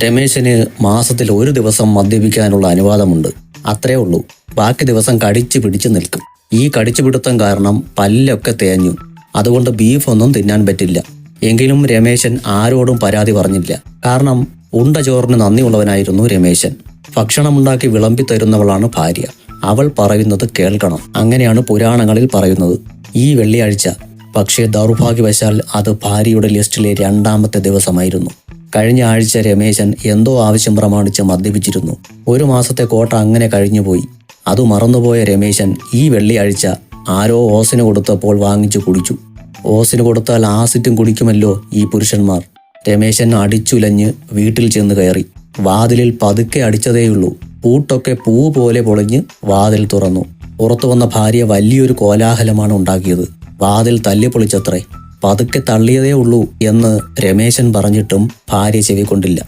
രമേശന് മാസത്തിൽ ഒരു ദിവസം മദ്യപിക്കാനുള്ള അനുവാദമുണ്ട്. അത്രേ ഉള്ളൂ. ബാക്കി ദിവസം കടിച്ചു പിടിച്ചു നിൽക്കും. ഈ കടിച്ചുപിടുത്തം കാരണം പല്ലൊക്കെ തേഞ്ഞു. അതുകൊണ്ട് ബീഫ് ഒന്നും തിന്നാൻ പറ്റില്ല. എങ്കിലും രമേശൻ ആരോടും പരാതി പറഞ്ഞില്ല. കാരണം ഉണ്ട ചോറിന് നന്ദിയുള്ളവനായിരുന്നു രമേശൻ. ഭക്ഷണമുണ്ടാക്കി വിളമ്പി തരുന്നവളാണ് ഭാര്യ. അവൾ പറയുന്നത് കേൾക്കണം. അങ്ങനെയാണ് പുരാണങ്ങളിൽ പറയുന്നത്. ഈ വെള്ളിയാഴ്ച പക്ഷേ ദൗർഭാഗ്യവശാൽ അത് ഭാര്യയുടെ ലിസ്റ്റിലെ രണ്ടാമത്തെ ദിവസമായിരുന്നു. കഴിഞ്ഞ ആഴ്ച രമേശൻ എന്തോ ആവശ്യം പ്രമാണിച്ച് മദ്യപിച്ചിരുന്നു. ഒരു മാസത്തെ കോട്ട അങ്ങനെ കഴിഞ്ഞുപോയി. അത് മറന്നുപോയ രമേശൻ ഈ വെള്ളിയാഴ്ച ആരോ ഓസിന് കൊടുത്തപ്പോൾ വാങ്ങിച്ചു കുടിച്ചു. ഓസിന് കൊടുത്താൽ ആസിറ്റും കുടിക്കുമല്ലോ ഈ പുരുഷന്മാർ. രമേശൻ അടിച്ചുലഞ്ഞ് വീട്ടിൽ ചെന്ന് കയറി. വാതിലിൽ പതുക്കെ അടിച്ചതേയുള്ളൂ. പൂട്ടൊക്കെ പൂ പോലെ പൊളിഞ്ഞ് വാതിൽ തുറന്നു. പുറത്തു വന്ന ഭാര്യ വലിയൊരു കോലാഹലമാണ് ഉണ്ടാക്കിയത്. വാതിൽ തല്ലിപ്പൊളിച്ചത്രേ. പതുക്കെ തള്ളിയതേ ഉള്ളൂ എന്ന് രമേശൻ പറഞ്ഞിട്ടും ഭാര്യ ചെവിക്കൊണ്ടില്ല.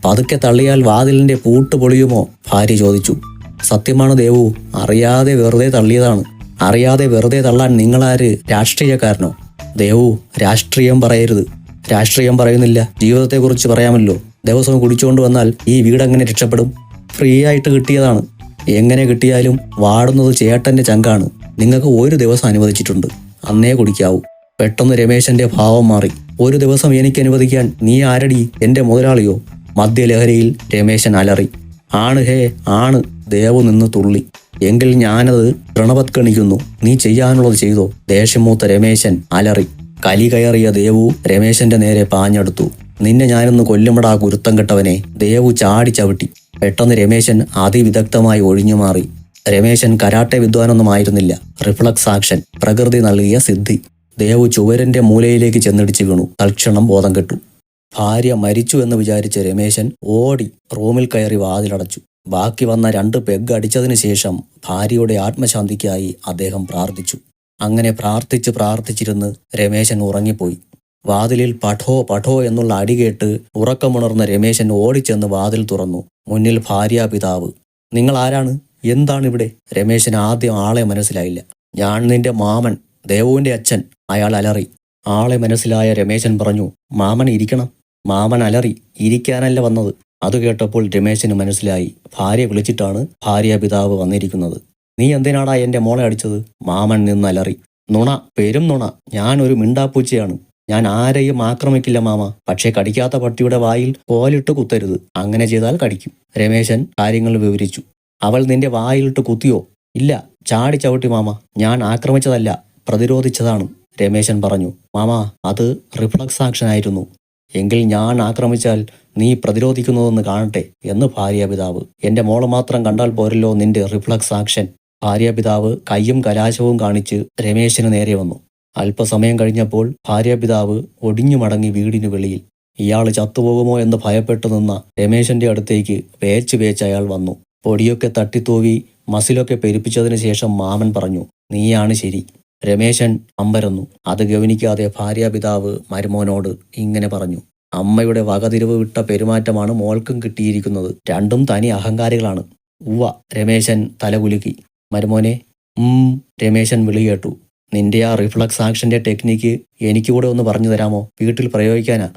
പതുക്കെ തള്ളിയാൽ വാതിലിന്റെ പൂട്ട് പൊളിയുമോ? ഭാര്യ ചോദിച്ചു. സത്യമാണ് ദേവു, അറിയാതെ വെറുതെ തള്ളിയതാണ്. അറിയാതെ വെറുതെ തള്ളാൻ നിങ്ങളാര് രാഷ്ട്രീയക്കാരനോ? ദേവു, രാഷ്ട്രീയം പറയരുത്. രാഷ്ട്രീയം പറയുന്നില്ല, ജീവിതത്തെക്കുറിച്ച് പറയാമല്ലോ. ദിവസവും കുടിച്ചുകൊണ്ട് വന്നാൽ ഈ വീടെങ്ങനെ രക്ഷപ്പെടും? ഫ്രീ ആയിട്ട് കിട്ടിയതാണ്. എങ്ങനെ കിട്ടിയാലും വാടുന്നത് ചേട്ടന്റെ ചങ്കാണ്. നിങ്ങൾക്ക് ഒരു ദിവസം അനുവദിച്ചിട്ടുണ്ട്, അന്നേ കുടിക്കാവൂ. പെട്ടെന്ന് രമേശന്റെ ഭാവം മാറി. ഒരു ദിവസം എനിക്ക് അനുവദിക്കാൻ നീ ആരടി? എന്റെ മുതലാളിയോ? മദ്യലഹരിയിൽ രമേശൻ അലറി. ആണ് ഹേ ആണ്. ദേവു നിന്ന് തുള്ളി. എങ്കിൽ ഞാനത് തൃണവത്കണിക്കുന്നു. നീ ചെയ്യാനുള്ളത് ചെയ്തോ. ദേഷ്യമൂത്ത രമേശൻ അലറി. കലി കയറിയ ദേവു രമേശന്റെ നേരെ പാഞ്ഞെടുത്തു. നിന്നെ ഞാനൊന്ന് കൊല്ലുമടാ കുരുത്തം കെട്ടവനെ. ദേവു ചാടി ചവിട്ടി. പെട്ടെന്ന് രമേശൻ അതിവിദഗ്ധമായി ഒഴിഞ്ഞുമാറി. രമേശൻ കരാട്ടെ വിദ്വാനൊന്നും ആയിരുന്നില്ല. റിഫ്ലക്സ് ആക്ഷൻ, പ്രകൃതി നൽകിയ സിദ്ധി. ദേവു ചുവരിന്റെ മൂലയിലേക്ക് ചെന്നിടിച്ചു വീണു. തൽക്ഷണം ബോധം കെട്ടു. ഭാര്യ മരിച്ചു എന്ന് വിചാരിച്ച രമേശൻ ഓടി റൂമിൽ കയറി വാതിലടച്ചു. ബാക്കി വന്ന 2 പെഗ് അടിച്ചതിന് ശേഷം ഭാര്യയുടെ ആത്മശാന്തിക്കായി അദ്ദേഹം പ്രാർത്ഥിച്ചു. അങ്ങനെ പ്രാർത്ഥിച്ചിരുന്ന് രമേശൻ ഉറങ്ങിപ്പോയി. വാതിലിൽ പഠോ പഠോ എന്നുള്ള അടി കേട്ട് ഉറക്കമുണർന്ന രമേശൻ ഓടിച്ചെന്ന് വാതിൽ തുറന്നു. മുന്നിൽ ഭാര്യാപിതാവ്. നിങ്ങൾ ആരാണ്? എന്താണിവിടെ? രമേശന് ആദ്യം ആളെ മനസ്സിലായില്ല. ഞാൻ നിന്റെ മാമൻ, ദേവുവിന്റെ അച്ഛൻ. അയാൾ അലറി. ആളെ മനസ്സിലായ രമേശൻ പറഞ്ഞു, മാമൻ ഇരിക്കണം. മാമൻ അലറി. ഇരിക്കാനല്ല വന്നത്. അത് കേട്ടപ്പോൾ രമേശന് മനസ്സിലായി, ഭാര്യ വിളിച്ചിട്ടാണ് ഭാര്യാപിതാവ് വന്നിരിക്കുന്നത്. നീ എന്തിനാടാ എന്റെ മോളെ അടിച്ചത്? മാമൻ നിന്നലറി. നുണ, പെരും നുണ. ഞാൻ ഒരു മിണ്ടാപ്പൂച്ചയാണ്. ഞാൻ ആരെയും ആക്രമിക്കില്ല മാമ. പക്ഷേ കടിക്കാത്ത പട്ടിയുടെ വായിൽ കോലിട്ട് കുത്തരുത്. അങ്ങനെ ചെയ്താൽ കടിക്കും. രമേശൻ കാര്യങ്ങൾ വിവരിച്ചു. അവൾ നിന്റെ വായിലിട്ട് കുത്തിയോ? ഇല്ല, ചാടി ചവിട്ടി മാമ. ഞാൻ ആക്രമിച്ചതല്ല, പ്രതിരോധിച്ചതാണ്. രമേശൻ പറഞ്ഞു. മാമ, അത് റിഫ്ലക്സ് ആക്ഷൻ ആയിരുന്നു. എങ്കിൽ ഞാൻ ആക്രമിച്ചാൽ നീ പ്രതിരോധിക്കുന്നതെന്ന് കാണട്ടെ എന്ന് ഭാര്യാപിതാവ്. എന്റെ മോള് മാത്രം കണ്ടാൽ പോരല്ലോ നിന്റെ റിഫ്ലക്സ് ആക്ഷൻ. ഭാര്യാപിതാവ് കയ്യും കലാശവും കാണിച്ച് രമേശന് നേരെ വന്നു. അല്പസമയം കഴിഞ്ഞപ്പോൾ ഭാര്യാപിതാവ് ഒടിഞ്ഞു മടങ്ങി വീടിന് വെളിയിൽ. ഇയാൾ ചത്തുപോകുമോ എന്ന് ഭയപ്പെട്ടു നിന്ന രമേശന്റെ അടുത്തേക്ക് വേച്ച് അയാൾ വന്നു. പൊടിയൊക്കെ തട്ടിത്തൂവി മസിലൊക്കെ പെരുപ്പിച്ചതിന് ശേഷം മാമൻ പറഞ്ഞു, നീയാണ് ശരി. രമേശൻ അമ്പരന്നു. അത് ഗവനിക്കാതെ ഭാര്യാപിതാവ് മരുമോനോട് ഇങ്ങനെ പറഞ്ഞു, അമ്മയുടെ വകതിരിവ് വിട്ട പെരുമാറ്റമാണ് മോൾക്കും കിട്ടിയിരിക്കുന്നത്. രണ്ടും തനി അഹങ്കാരികളാണ്. ഉവ്വ. രമേശൻ തലകുലുക്കി. മരുമോനെ. രമേശൻ വിളി കേട്ടു. നിന്റെ ആ റിഫ്ലക്സ് ആക്ഷന്റെ ടെക്നിക്ക് എനിക്കൂടെ ഒന്ന് പറഞ്ഞു തരാമോ? വീട്ടിൽ പ്രയോഗിക്കാനാ.